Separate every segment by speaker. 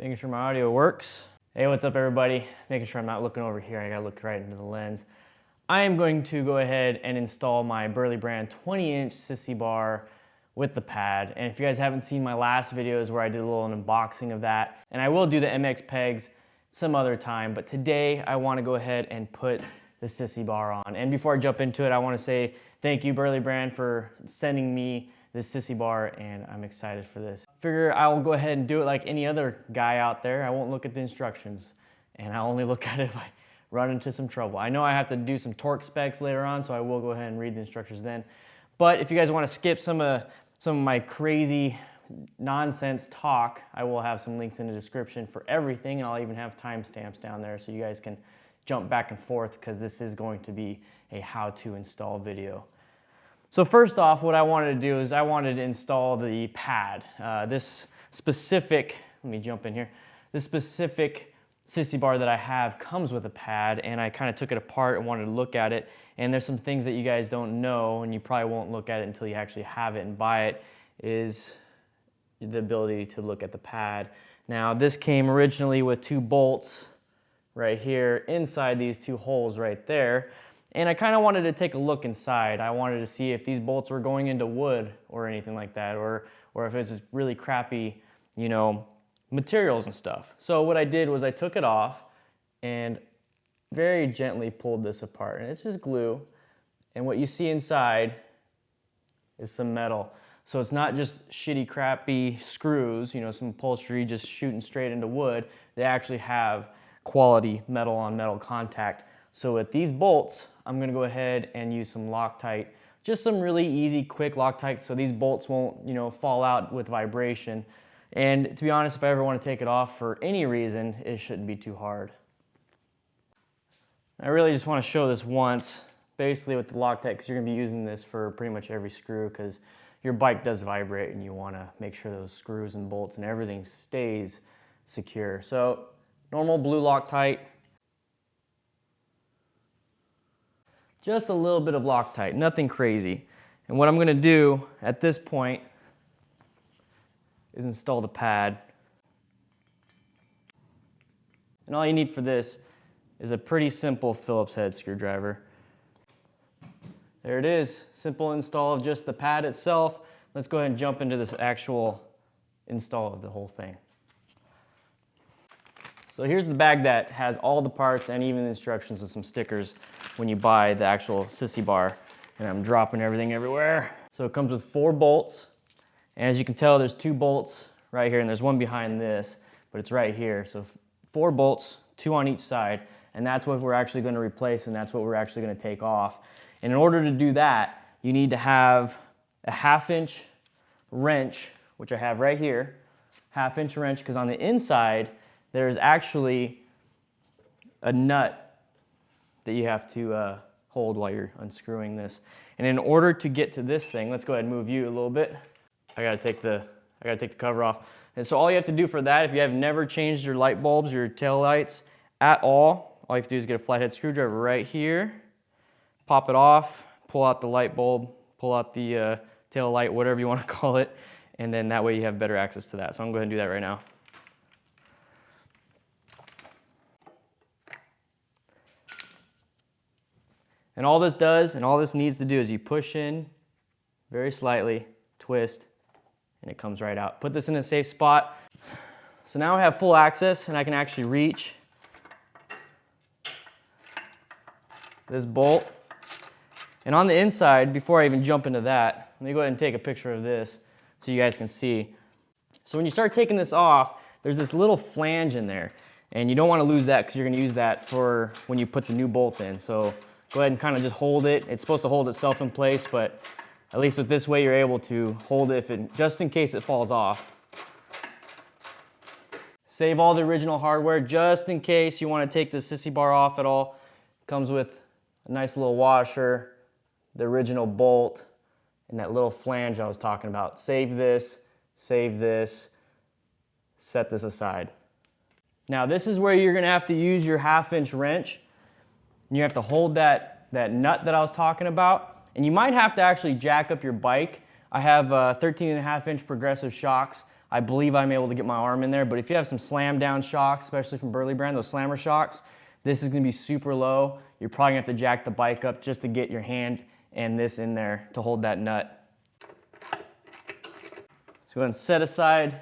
Speaker 1: Making sure my audio works. Hey, what's up everybody? Making sure I'm not looking over here. I gotta look right into the lens. I am going to go ahead and install my Burly Brand 20-inch Sissy Bar with the pad. And if you guys haven't seen my last videos where I did a little unboxing of that, and I will do the MX pegs some other time, but today I wanna go ahead and put the Sissy Bar on. And before I jump into it, I wanna say thank you, Burly Brand, for sending me this Sissy Bar, and I'm excited for this. Figure I will go ahead and do it like any other guy out there. I won't look at the instructions, and I'll only look at it if I run into some trouble. I know I have to do some torque specs later on, so I will go ahead and read the instructions then. But if you guys want to skip some of my crazy nonsense talk, I will have some links in the description for everything, and I'll even have timestamps down there so you guys can jump back and forth, because this is going to be a how to install video. So first off, what I wanted to do is I wanted to install the pad. This specific, let me jump in here, this specific Sissy Bar that I have comes with a pad, and I kind of took it apart and wanted to look at it. And there's some things that you guys don't know, and you probably won't look at it until you actually have it and buy it, is the ability to look at the pad. Now this came originally with 2 bolts right here inside these 2 holes right there. And I kind of wanted to take a look inside. I wanted to see if these bolts were going into wood or anything like that, or if it's really crappy, you know, materials and stuff. So what I did was I took it off and very gently pulled this apart. And it's just glue. And what you see inside is some metal. So it's not just shitty, crappy screws, you know, some upholstery just shooting straight into wood. They actually have quality metal on metal contact. So with these bolts, I'm gonna go ahead and use some Loctite, just some really easy, quick Loctite, so these bolts won't, you know, fall out with vibration. And to be honest, if I ever want to take it off for any reason, it shouldn't be too hard. I really just want to show this once, basically with the Loctite, because you're gonna be using this for pretty much every screw, because your bike does vibrate and you want to make sure those screws and bolts and everything stays secure. So normal blue Loctite. Just a little bit of Loctite, nothing crazy. And what I'm gonna do at this point is install the pad. And all you need for this is a pretty simple Phillips head screwdriver. There it is, simple install of just the pad itself. Let's go ahead and jump into this actual install of the whole thing. So here's the bag that has all the parts and even the instructions with some stickers when you buy the actual Sissy Bar. And I'm dropping everything everywhere. So it comes with 4 bolts. And as you can tell, there's 2 bolts right here, and there's one behind this, but it's right here. So 4 bolts, 2 on each side, and that's what we're actually gonna replace, and that's what we're actually gonna take off. And in order to do that, you need to have a 1/2-inch wrench, which I have right here, 1/2-inch wrench, because on the inside, there's actually a nut that you have to hold while you're unscrewing this. And in order to get to this thing, let's go ahead and move you a little bit. I gotta take the cover off. And so all you have to do for that, if you have never changed your light bulbs, your tail lights at all you have to do is get a flathead screwdriver right here, pop it off, pull out the light bulb, pull out the tail light, whatever you want to call it, and then that way you have better access to that. So I'm going to go ahead and do that right now. And all this does, and all this needs to do, is you push in very slightly, twist, and it comes right out. Put this in a safe spot. So now I have full access, and I can actually reach this bolt. And on the inside, before I even jump into that, let me go ahead and take a picture of this so you guys can see. So when you start taking this off, there's this little flange in there, and you don't want to lose that because you're going to use that for when you put the new bolt in. So go ahead and kind of just hold it. It's supposed to hold itself in place, but at least with this way you're able to hold it just in case it falls off. Save all the original hardware just in case you want to take the Sissy Bar off at all. Comes with a nice little washer, the original bolt, and that little flange I was talking about. Save this, set this aside. Now this is where you're gonna have to use your 1/2-inch wrench. And you have to hold that nut that I was talking about. And you might have to actually jack up your bike. I have 13.5-inch progressive shocks I believe I'm able to get my arm in there, but if you have some slam down shocks, especially from Burly Brand, those slammer shocks, this is gonna be super low. You're probably gonna have to jack the bike up just to get your hand and this in there to hold that nut. So go ahead and set aside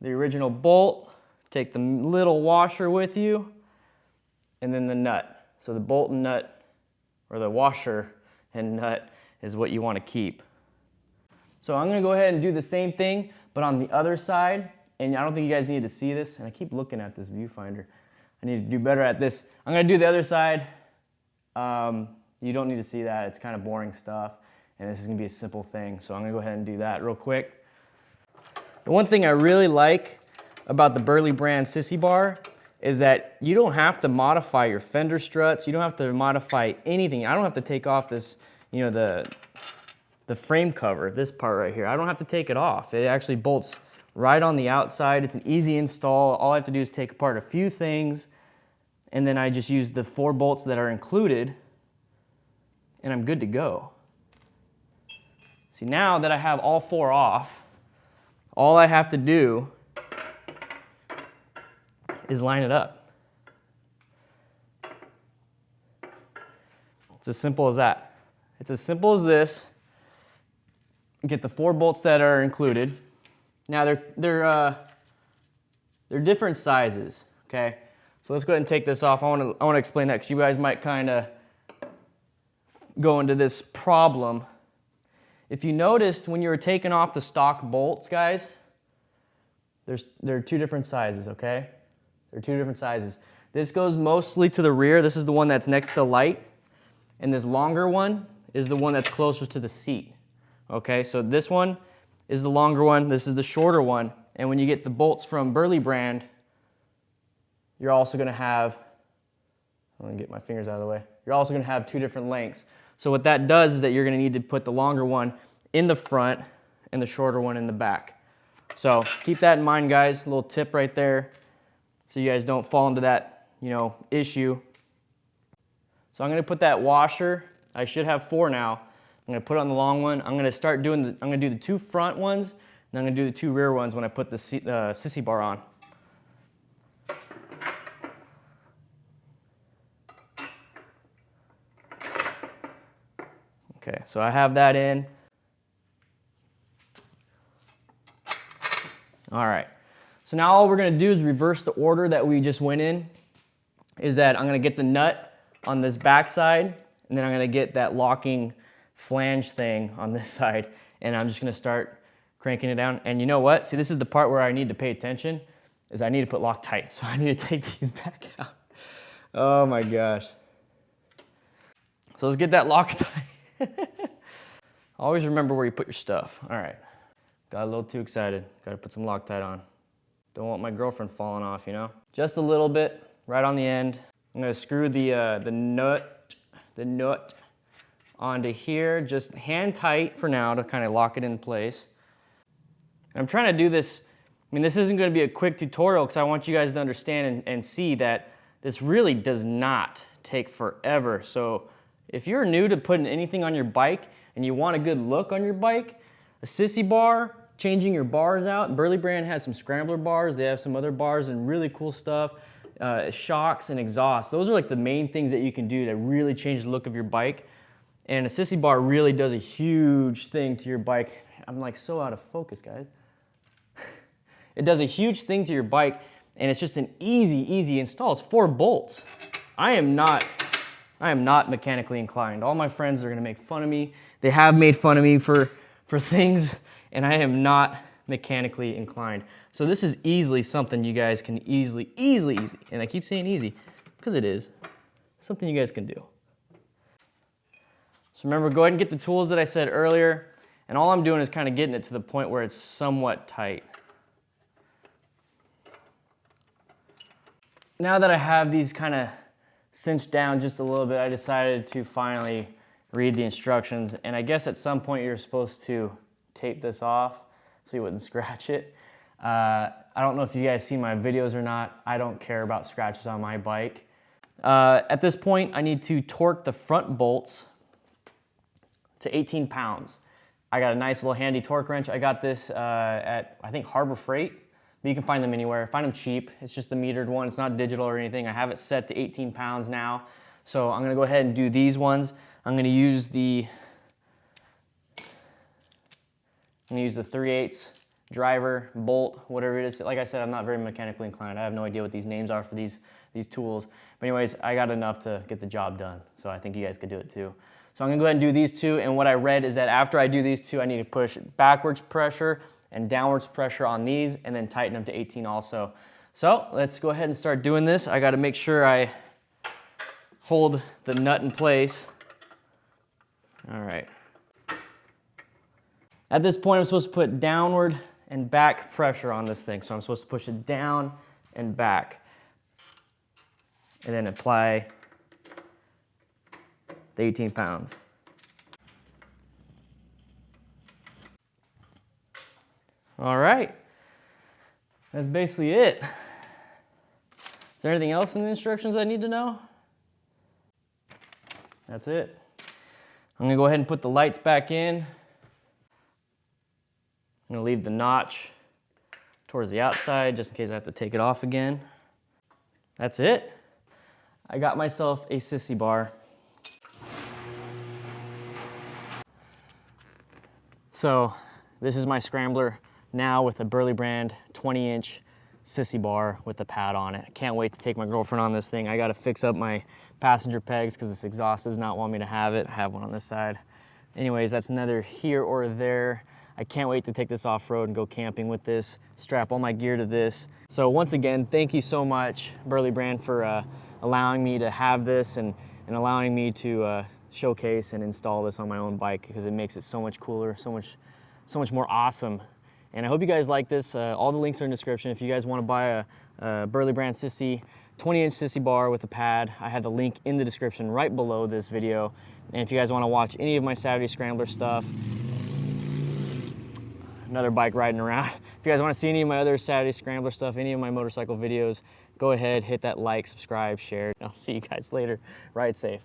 Speaker 1: the original bolt, take the little washer with you, and then the nut. So the bolt and nut, or the washer and nut, is what you wanna keep. So I'm gonna go ahead and do the same thing, but on the other side, and I don't think you guys need to see this, and I keep looking at this viewfinder. I need to do better at this. I'm gonna do the other side. You don't need to see that, it's kind of boring stuff, and this is gonna be a simple thing, so I'm gonna go ahead and do that real quick. The one thing I really like about the Burly Brand Sissy Bar is that you don't have to modify your fender struts, you don't have to modify anything. I don't have to take off this, you know, the frame cover, this part right here. I don't have to take it off. It actually bolts right on the outside. It's an easy install. All I have to do is take apart a few things, and then I just use the 4 bolts that are included, and I'm good to go. See, now that I have all 4 off, all I have to do is line it up. It's as simple as that. It's as simple as this. Get the 4 bolts that are included. Now they're different sizes, okay? So let's go ahead and take this off. I want to explain that because you guys might kind of go into this problem. If you noticed when you were taking off the stock bolts, guys, there are 2 different sizes, okay? There are 2 different sizes. This goes mostly to the rear. This is the one that's next to the light, and this longer one is the one that's closer to the seat. Okay, so this one is the longer one, this is the shorter one, and when you get the bolts from Burly Brand, you're also gonna have, I'm gonna get my fingers out of the way, you're also gonna have 2 different lengths. So what that does is that you're gonna need to put the longer one in the front and the shorter one in the back. So keep that in mind, guys, a little tip right there, so you guys don't fall into that, you know, issue. So I'm gonna put that washer, I should have 4 now. I'm gonna put it on the long one. I'm gonna start doing I'm gonna do the 2 front ones, and I'm gonna do the 2 rear ones when I put the Sissy Bar on. Okay, so I have that in. All right, so now all we're gonna do is reverse the order that we just went in. Is that I'm gonna get the nut on this back side, and then I'm gonna get that locking flange thing on this side, and I'm just gonna start cranking it down. And you know what? See, this is the part where I need to pay attention, is I need to put Loctite, so I need to take these back out. Oh my gosh. So let's get that Loctite. Always remember where you put your stuff. All right, got a little too excited. Gotta put some Loctite on. Don't want my girlfriend falling off, you know? Just a little bit, right on the end. I'm gonna screw the nut onto here, just hand tight for now to kind of lock it in place. I'm trying to do this, I mean, this isn't going to be a quick tutorial because I want you guys to understand and see that this really does not take forever. So if you're new to putting anything on your bike and you want a good look on your bike, a Sissy Bar, changing your bars out, Burly Brand has some scrambler bars, they have some other bars and really cool stuff, shocks and exhaust. Those are like the main things that you can do to really change the look of your bike. And a Sissy Bar really does a huge thing to your bike. I'm like so out of focus, guys. It does a huge thing to your bike, and it's just an easy install. It's 4 bolts. I am not mechanically inclined. All my friends are gonna make fun of me. They have made fun of me for things, and I am not mechanically inclined. So this is easily something you guys can easily, and I keep saying easy, because it is, something you guys can do. So remember, go ahead and get the tools that I said earlier, and all I'm doing is kind of getting it to the point where it's somewhat tight. Now that I have these kind of cinched down just a little bit, I decided to finally read the instructions, and I guess at some point you're supposed to tape this off so you wouldn't scratch it. I don't know if you guys see my videos or not. I don't care about scratches on my bike. At this point, I need to torque the front bolts to 18 pounds. I got a nice little handy torque wrench. I got this at, I think, Harbor Freight, but you can find them anywhere. Find them cheap. It's just the metered one. It's not digital or anything. I have it set to 18 pounds now. So I'm gonna go ahead and do these ones. I'm gonna use the 3/8 driver, bolt, whatever it is. Like I said, I'm not very mechanically inclined. I have no idea what these names are for these tools. But anyways, I got enough to get the job done. So I think you guys could do it too. So I'm gonna go ahead and do these two. And what I read is that after I do these two, I need to push backwards pressure and downwards pressure on these and then tighten them to 18 also. So let's go ahead and start doing this. I gotta make sure I hold the nut in place. All right. At this point, I'm supposed to put downward and back pressure on this thing. So I'm supposed to push it down and back. And then apply the 18 pounds. All right. That's basically it. Is there anything else in the instructions I need to know? That's it. I'm gonna go ahead and put the lights back in. I'm gonna leave the notch towards the outside just in case I have to take it off again. That's it. I got myself a Sissy Bar. So this is my scrambler now with a Burly Brand 20-inch Sissy Bar with the pad on it. I can't wait to take my girlfriend on this thing. I gotta fix up my passenger pegs because this exhaust does not want me to have it. I have one on this side. Anyways, that's neither here or there. I can't wait to take this off-road and go camping with this, strap all my gear to this. So once again, thank you so much, Burly Brand, for allowing me to have this and allowing me to showcase and install this on my own bike because it makes it so much cooler, so much more awesome. And I hope you guys like this. All the links are in the description. If you guys want to buy a Burly Brand Sissy 20-inch Sissy Bar with a pad, I have the link in the description right below this video. And if you guys want to watch any of my Saturday Scrambler stuff, another bike riding around. If you guys want to see any of my other Saturday Scrambler stuff, any of my motorcycle videos, go ahead, hit that like, subscribe, share. I'll see you guys later. Ride safe.